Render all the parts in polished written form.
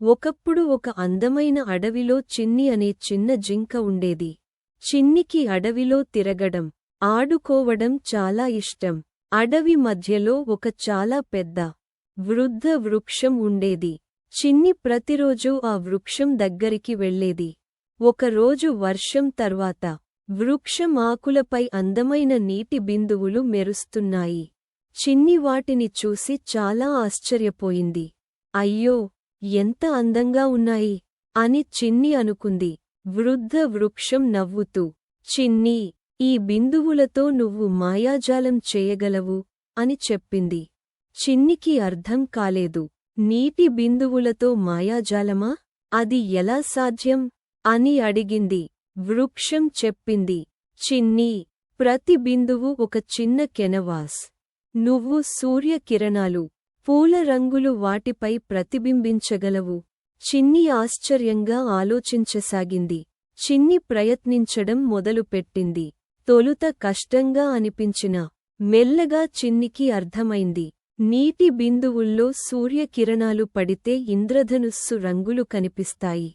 ఒకప్పుడు ఒక అందమైన అడవిలో చిన్ని అనే చిన్న జింక ఉండేది. చిన్నికి అడవిలో తిరగడం, ఆడుకోవడం చాలా ఇష్టం. అడవి మధ్యలో ఒక చాలా పెద్ద, వృద్ధ వృక్షం ఉండేది. చిన్ని ప్రతిరోజూ ఆ వృక్షం దగ్గరికి వెళ్ళేది. ఒకరోజు వర్షం తర్వాత, వృక్షం ఆకులపై అందమైన నీటి బిందువులు మెరుస్తున్నాయి. చిన్ని వాటిని చూసి చాలా ఆశ్చర్యపోయింది. అయ్యో! ఎంత అందంగా ఉన్నాయి అని చిన్ని అనుకుంది. వృద్ధ వృక్షం నవ్వుతూ, చిన్నీ, ఈ బిందువులతో నువ్వు మాయాజాలం చేయగలవు అని చెప్పింది. చిన్నికి అర్థం కాలేదు. నీటి బిందువులతో మాయాజాలమా? అది ఎలా సాధ్యం అని అడిగింది. వృక్షం చెప్పింది, చిన్నీ, ప్రతి బిందువు ఒక చిన్న కెనవాస్. నువ్వు సూర్యకిరణాలు, పూల రంగులు వాటిపై ప్రతిబింబించగలవు. చిన్ని ఆశ్చర్యంగా ఆలోచించసాగింది. చిన్ని ప్రయత్నించడం మొదలుపెట్టింది. తొలుత కష్టంగా అనిపించినా, మెల్లగా చిన్నికి అర్థమైంది. నీటి బిందువుల్లో సూర్యకిరణాలు పడితే ఇంద్రధనుస్సు రంగులు కనిపిస్తాయి.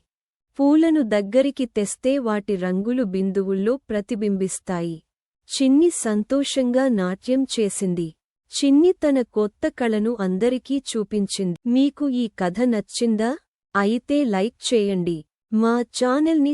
పూలను దగ్గరికి తెస్తే వాటి రంగులు బిందువుల్లో ప్రతిబింబిస్తాయి. చిన్ని సంతోషంగా నాట్యం చేసింది. చిన్ని తన కొత్త కళను అందరికీ చూపించింది. మీకు ఈ కథ నచ్చిందా? అయితే లైక్ చేయండి. మా ఛానల్ని